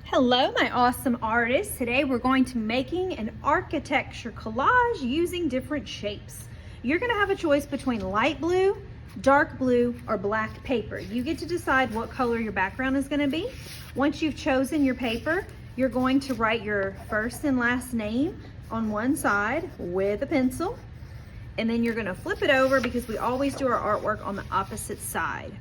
Hello, my awesome artists. Today we're going to be making an architecture collage using different shapes. You're going to have a choice between light blue, dark blue, or black paper. You get to decide what color your background is going to be. Once you've chosen your paper, you're going to write your first and last name on one side with a pencil, and then you're going to flip it over because we always do our artwork on the opposite side.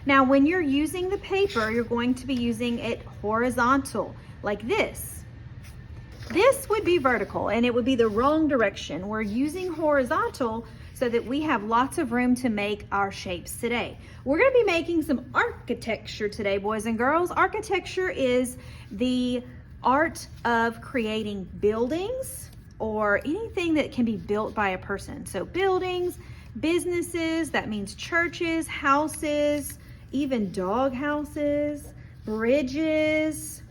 Now, when you're using the paper, you're going to be using it horizontal, like this. This would be vertical, and it would be the wrong direction. We're using horizontal so that we have lots of room to make our shapes today. We're gonna be making some architecture today, boys and girls. Architecture is the art of creating buildings or anything that can be built by a person. So buildings, businesses, that means churches, houses, even dog houses, bridges,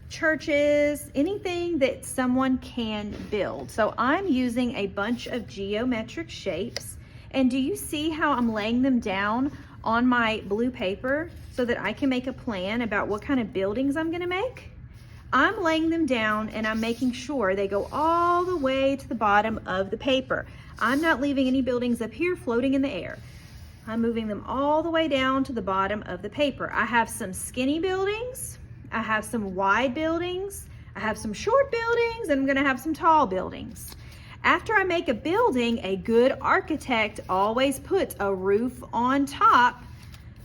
churches, anything that someone can build. So I'm using a bunch of geometric shapes. And do you see how I'm laying them down on my blue paper so that I can make a plan about what kind of buildings I'm gonna make? I'm laying them down and I'm making sure they go all the way to the bottom of the paper. I'm not leaving any buildings up here floating in the air. I'm moving them all the way down to the bottom of the paper. I have some skinny buildings, I have some wide buildings, I have some short buildings, and I'm gonna have some tall buildings. After I make a building, a good architect always puts a roof on top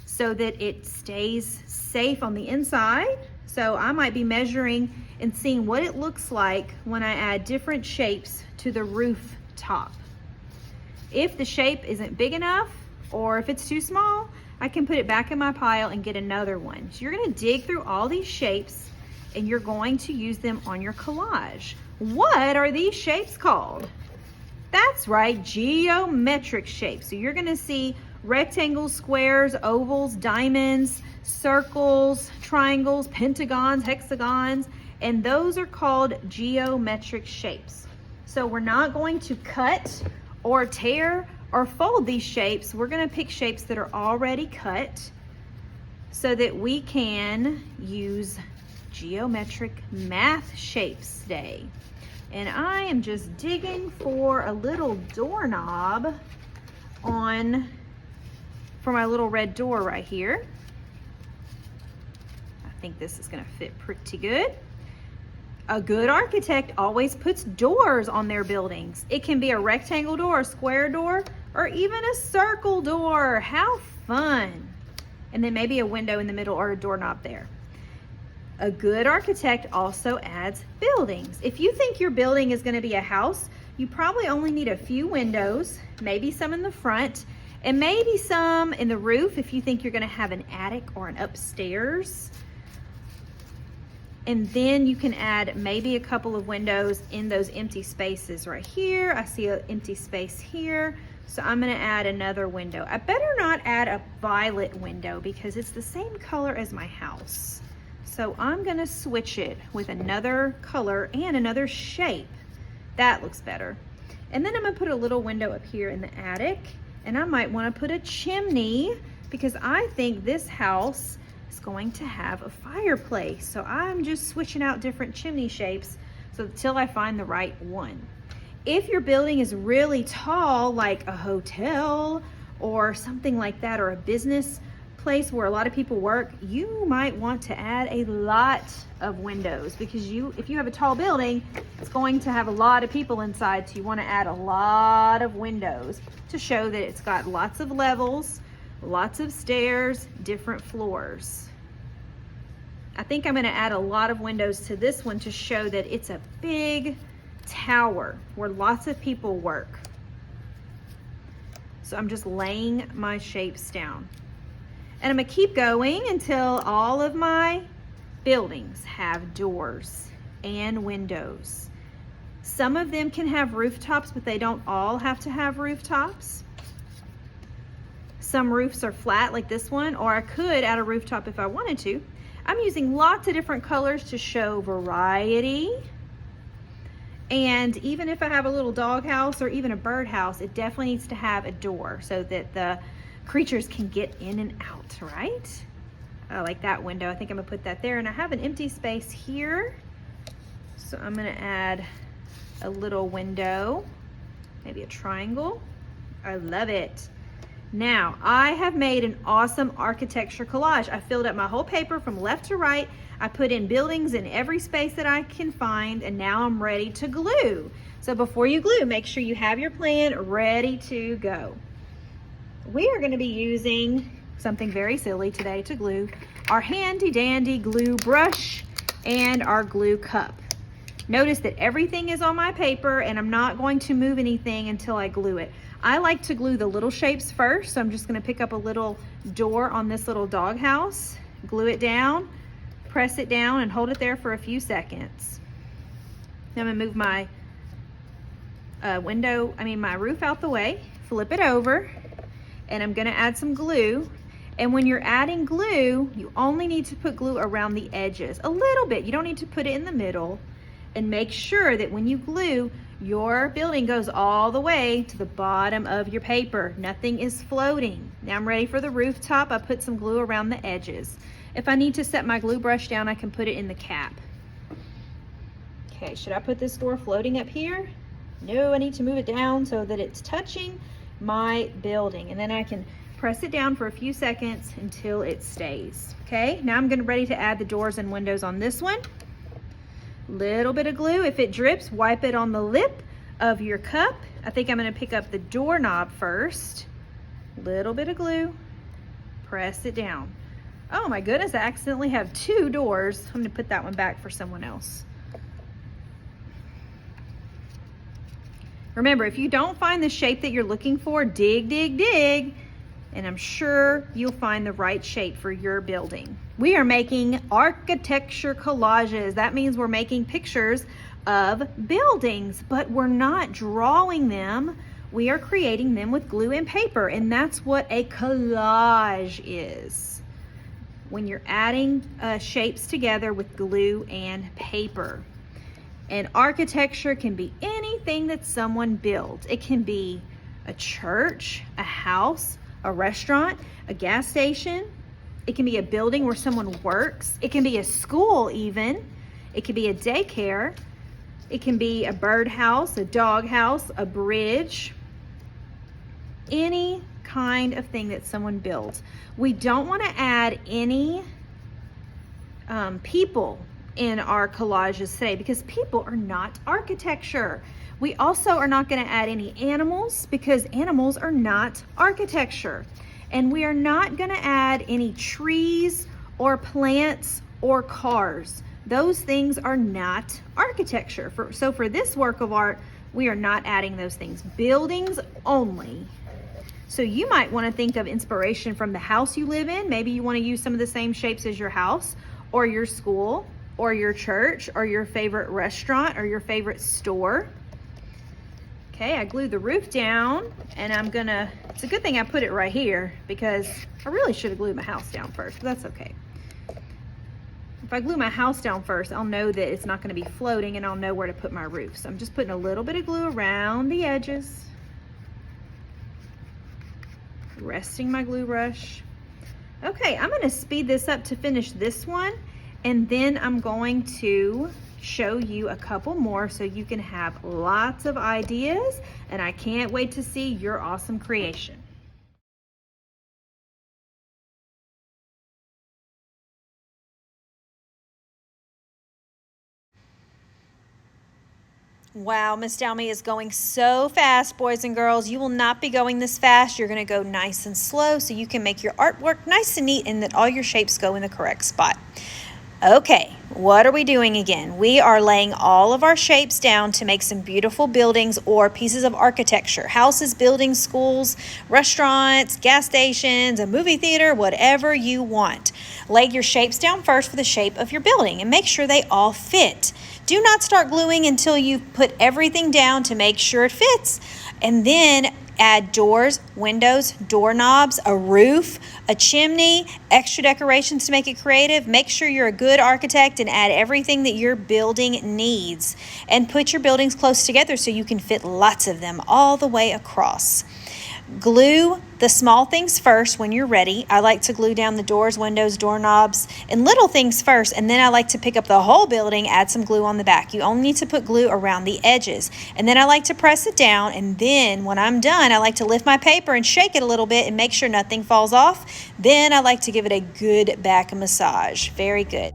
so that it stays safe on the inside. So I might be measuring and seeing what it looks like when I add different shapes to the roof top. If the shape isn't big enough, or if it's too small, I can put it back in my pile and get another one. So you're gonna dig through all these shapes and you're going to use them on your collage. What are these shapes called? That's right, geometric shapes. So you're gonna see rectangles, squares, ovals, diamonds, circles, triangles, pentagons, hexagons, and those are called geometric shapes. So we're not going to cut or tear or fold these shapes. We're gonna pick shapes that are already cut so that we can use geometric math shapes today. And I am just digging for a little doorknob for my little red door right here. I think this is gonna fit pretty good. A good architect always puts doors on their buildings. It can be a rectangle door, a square door, or even a circle door. How fun. And then maybe a window in the middle or a doorknob there. A good architect also adds buildings. If you think your building is gonna be a house, you probably only need a few windows, maybe some in the front, and maybe some in the roof if you think you're gonna have an attic or an upstairs. And then you can add maybe a couple of windows in those empty spaces right here. I see an empty space here. So I'm gonna add another window. I better not add a violet window because it's the same color as my house. So I'm gonna switch it with another color and another shape. That looks better. And then I'm gonna put a little window up here in the attic, and I might wanna put a chimney because I think this house is going to have a fireplace. So I'm just switching out different chimney shapes until I find the right one. If your building is really tall, like a hotel or something like that, or a business place where a lot of people work, you might want to add a lot of windows because if you have a tall building, it's going to have a lot of people inside. So you want to add a lot of windows to show that it's got lots of levels, lots of stairs, different floors. I think I'm going to add a lot of windows to this one to show that it's a big tower where lots of people work. So I'm just laying my shapes down. And I'm gonna keep going until all of my buildings have doors and windows. Some of them can have rooftops, but they don't all have to have rooftops. Some roofs are flat like this one, or I could add a rooftop if I wanted to. I'm using lots of different colors to show variety. And even if I have a little dog house or even a bird house, it definitely needs to have a door so that the creatures can get in and out, right? I like that window. I think I'm gonna put that there, and I have an empty space here. So I'm gonna add a little window, maybe a triangle. I love it. Now, I have made an awesome architecture collage. I filled up my whole paper from left to right. I put in buildings in every space that I can find, and now I'm ready to glue. So before you glue, make sure you have your plan ready to go. We are gonna be using something very silly today to glue: our handy dandy glue brush and our glue cup. Notice that everything is on my paper, and I'm not going to move anything until I glue it. I like to glue the little shapes first, so I'm just gonna pick up a little door on this little doghouse, glue it down, press it down, and hold it there for a few seconds. Then I'm gonna move my my roof out the way, flip it over, and I'm gonna add some glue. And when you're adding glue, you only need to put glue around the edges, a little bit. You don't need to put it in the middle. And make sure that when you glue, your building goes all the way to the bottom of your paper. Nothing is floating. Now I'm ready for the rooftop. I put some glue around the edges. If I need to set my glue brush down, I can put it in the cap. Okay, should I put this door floating up here? No, I need to move it down so that it's touching my building. And then I can press it down for a few seconds until it stays. Okay, now I'm ready to add the doors and windows on this one. Little bit of glue. If it drips, wipe it on the lip of your cup. I think I'm going to pick up the doorknob first. Little bit of glue. Press it down. Oh my goodness, I accidentally have two doors. I'm going to put that one back for someone else. Remember, if you don't find the shape that you're looking for, dig, dig, dig, and I'm sure you'll find the right shape for your building. We are making architecture collages. That means we're making pictures of buildings, but we're not drawing them. We are creating them with glue and paper, and that's what a collage is. When you're adding shapes together with glue and paper. And architecture can be anything that someone builds. It can be a church, a house, a restaurant, a gas station. It can be a building where someone works. It can be a school even. It can be a daycare. It can be a birdhouse, a dog house, a bridge. Any kind of thing that someone builds. We don't want to add any people in our collages today because people are not architecture. We also are not going to add any animals because animals are not architecture. And we are not going to add any trees or plants or cars. Those things are not architecture. So for this work of art, we are not adding those things. Buildings only. So you might want to think of inspiration from the house you live in. Maybe you want to use some of the same shapes as your house or your school or your church or your favorite restaurant or your favorite store. Okay, I glued the roof down, and it's a good thing I put it right here because I really should have glued my house down first, but that's okay. If I glue my house down first, I'll know that it's not going to be floating, and I'll know where to put my roof. So I'm just putting a little bit of glue around the edges, resting my glue brush. Okay, I'm going to speed this up to finish this one, and then I'm going to show you a couple more so you can have lots of ideas, and I can't wait to see your awesome creation. Wow, Miss Dalmy is going so fast, boys and girls. You will not be going this fast. You're going to go nice and slow so you can make your artwork nice and neat and that all your shapes go in the correct spot. Okay, what are we doing again? We are laying all of our shapes down to make some beautiful buildings or pieces of architecture. Houses, buildings, schools, restaurants, gas stations, a movie theater, whatever you want. Lay your shapes down first for the shape of your building and make sure they all fit. Do not start gluing until you've put everything down to make sure it fits. And then add doors, windows, doorknobs, a roof, a chimney, extra decorations to make it creative. Make sure you're a good architect and add everything that your building needs. And put your buildings close together so you can fit lots of them all the way across. Glue the small things first when you're ready. I like to glue down the doors, windows, doorknobs, and little things first, and then I like to pick up the whole building, add some glue on the back. You only need to put glue around the edges. And then I like to press it down, and then when I'm done, I like to lift my paper and shake it a little bit and make sure nothing falls off. Then I like to give it a good back massage. Very good.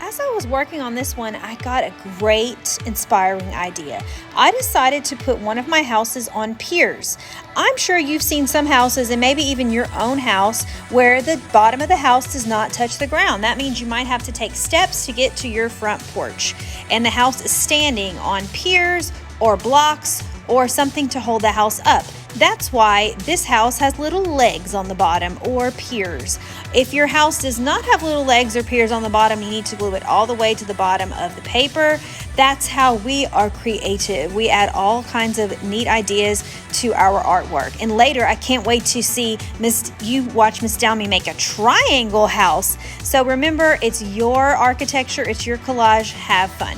As I was working on this one, I got a great inspiring idea. I decided to put one of my houses on piers. I'm sure you've seen some houses, and maybe even your own house, where the bottom of the house does not touch the ground. That means you might have to take steps to get to your front porch, and the house is standing on piers or blocks or something to hold the house up. That's why this house has little legs on the bottom, or piers. If your house does not have little legs or piers on the bottom, you need to glue it all the way to the bottom of the paper. That's how we are creative. We add all kinds of neat ideas to our artwork. And later, I can't wait to see you watch Miss Dalmy make a triangle house. So remember, it's your architecture, it's your collage. Have fun.